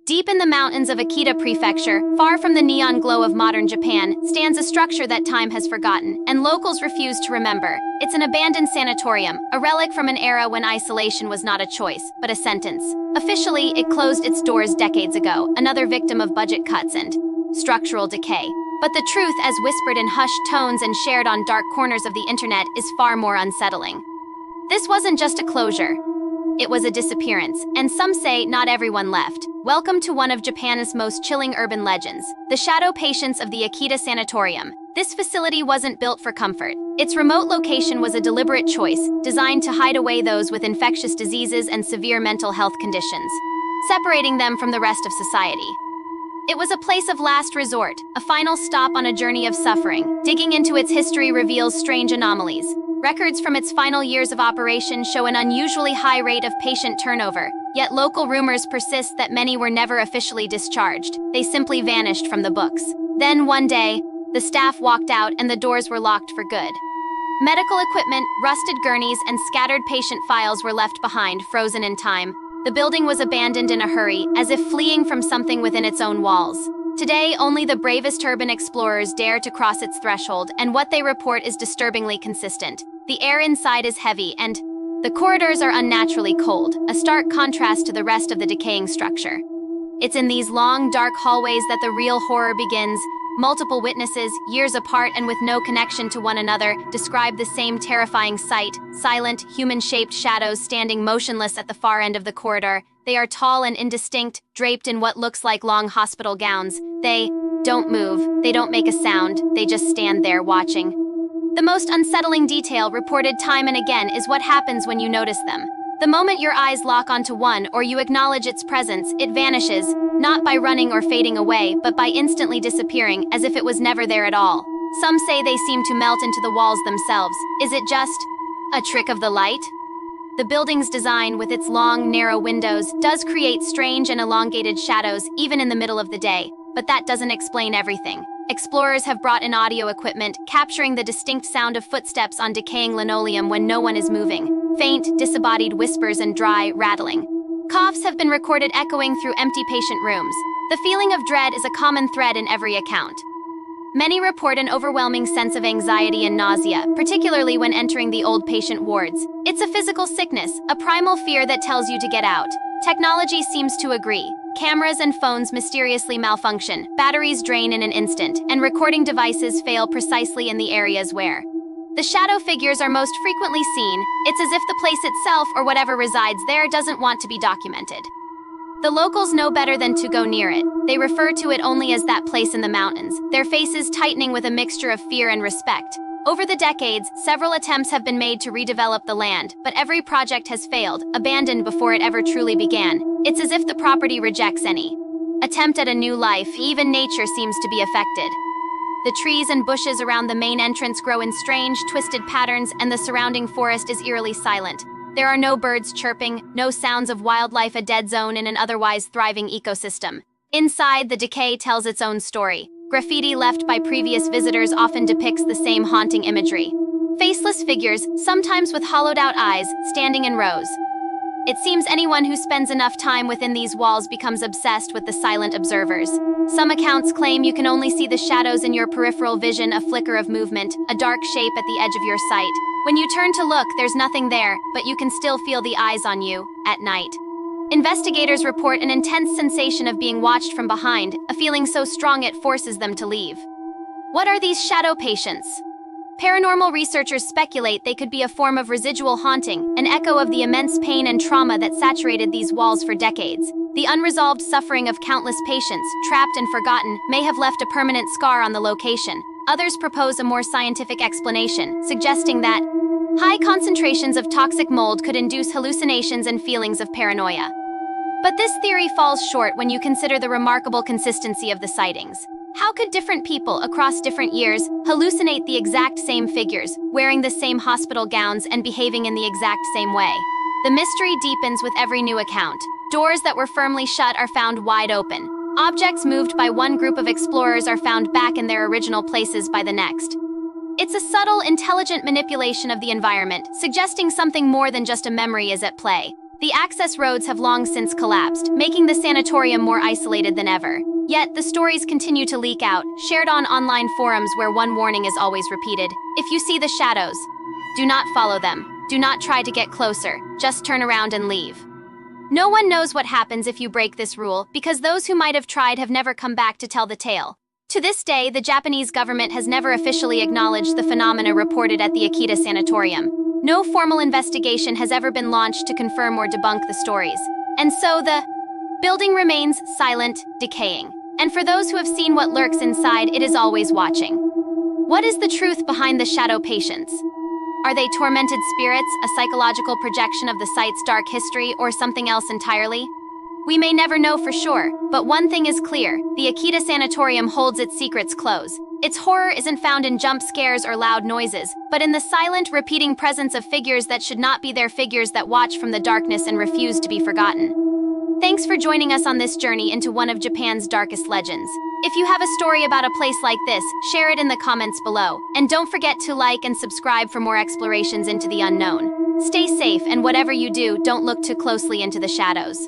Deep in the mountains of Akita Prefecture, far from the neon glow of modern Japan, stands a structure that time has forgotten, and locals refuse to remember. It's an abandoned sanatorium, a relic from an era when isolation was not a choice, but a sentence. Officially, it closed its doors decades ago, another victim of budget cuts and structural decay. But the truth, as whispered in hushed tones and shared on dark corners of the internet, is far more unsettling. This wasn't just a closure. It was a disappearance, and some say not everyone left. Welcome to one of Japan's most chilling urban legends, the shadow patients of the Akita Sanatorium. This facility wasn't built for comfort. Its remote location was a deliberate choice, designed to hide away those with infectious diseases and severe mental health conditions, separating them from the rest of society. It was a place of last resort, a final stop on a journey of suffering. Digging into its history reveals strange anomalies. Records from its final years of operation show an unusually high rate of patient turnover, yet local rumors persist that many were never officially discharged. They simply vanished from the books. Then one day, the staff walked out and the doors were locked for good. Medical equipment, rusted gurneys, and scattered patient files were left behind, frozen in time. The building was abandoned in a hurry, as if fleeing from something within its own walls. Today, only the bravest urban explorers dare to cross its threshold, and what they report is disturbingly consistent. The air inside is heavy, and the corridors are unnaturally cold, a stark contrast to the rest of the decaying structure. It's in these long, dark hallways that the real horror begins. Multiple witnesses, years apart and with no connection to one another, describe the same terrifying sight: silent, human-shaped shadows standing motionless at the far end of the corridor. They are tall and indistinct, draped in what looks like long hospital gowns. They don't move, they don't make a sound, they just stand there watching. The most unsettling detail, reported time and again, is what happens when you notice them. The moment your eyes lock onto one or you acknowledge its presence, it vanishes, not by running or fading away, but by instantly disappearing, as if it was never there at all. Some say they seem to melt into the walls themselves. Is it just a trick of the light? The building's design, with its long, narrow windows, does create strange and elongated shadows, even in the middle of the day. But that doesn't explain everything. Explorers have brought in audio equipment, capturing the distinct sound of footsteps on decaying linoleum when no one is moving. Faint, disembodied whispers and dry, rattling coughs have been recorded echoing through empty patient rooms. The feeling of dread is a common thread in every account. Many report an overwhelming sense of anxiety and nausea, particularly when entering the old patient wards. It's a physical sickness, a primal fear that tells you to get out. Technology seems to agree. Cameras and phones mysteriously malfunction, batteries drain in an instant, and recording devices fail precisely in the areas where the shadow figures are most frequently seen. It's as if the place itself, or whatever resides there, doesn't want to be documented. The locals know better than to go near it. They refer to it only as that place in the mountains, their faces tightening with a mixture of fear and respect. Over the decades, several attempts have been made to redevelop the land, but every project has failed, abandoned before it ever truly began. It's as if the property rejects any attempt at a new life. Even nature seems to be affected. The trees and bushes around the main entrance grow in strange, twisted patterns, and the surrounding forest is eerily silent. There are no birds chirping, no sounds of wildlife, a dead zone in an otherwise thriving ecosystem. Inside, the decay tells its own story. Graffiti left by previous visitors often depicts the same haunting imagery. Faceless figures, sometimes with hollowed-out eyes, standing in rows. It seems anyone who spends enough time within these walls becomes obsessed with the silent observers. Some accounts claim you can only see the shadows in your peripheral vision, a flicker of movement, a dark shape at the edge of your sight. When you turn to look, there's nothing there, but you can still feel the eyes on you, at night. Investigators report an intense sensation of being watched from behind, a feeling so strong it forces them to leave. What are these shadow patients? Paranormal researchers speculate they could be a form of residual haunting, an echo of the immense pain and trauma that saturated these walls for decades. The unresolved suffering of countless patients, trapped and forgotten, may have left a permanent scar on the location. Others propose a more scientific explanation, suggesting that high concentrations of toxic mold could induce hallucinations and feelings of paranoia. But this theory falls short when you consider the remarkable consistency of the sightings. How could different people across different years hallucinate the exact same figures, wearing the same hospital gowns and behaving in the exact same way? The mystery deepens with every new account. Doors that were firmly shut are found wide open. Objects moved by one group of explorers are found back in their original places by the next. It's a subtle, intelligent manipulation of the environment, suggesting something more than just a memory is at play. The access roads have long since collapsed, making the sanatorium more isolated than ever. Yet, the stories continue to leak out, shared on online forums where one warning is always repeated. If you see the shadows, do not follow them. Do not try to get closer. Just turn around and leave. No one knows what happens if you break this rule, because those who might have tried have never come back to tell the tale. To this day, the Japanese government has never officially acknowledged the phenomena reported at the Akita Sanatorium. No formal investigation has ever been launched to confirm or debunk the stories. And so the building remains silent, decaying. And for those who have seen what lurks inside, it is always watching. What is the truth behind the shadow patients? Are they tormented spirits, a psychological projection of the site's dark history, or something else entirely? We may never know for sure, but one thing is clear: the Akita Sanatorium holds its secrets close. Its horror isn't found in jump scares or loud noises, but in the silent, repeating presence of figures that should not be there, figures that watch from the darkness and refuse to be forgotten. Thanks for joining us on this journey into one of Japan's darkest legends. If you have a story about a place like this, share it in the comments below. And don't forget to like and subscribe for more explorations into the unknown. Stay safe, and whatever you do, don't look too closely into the shadows.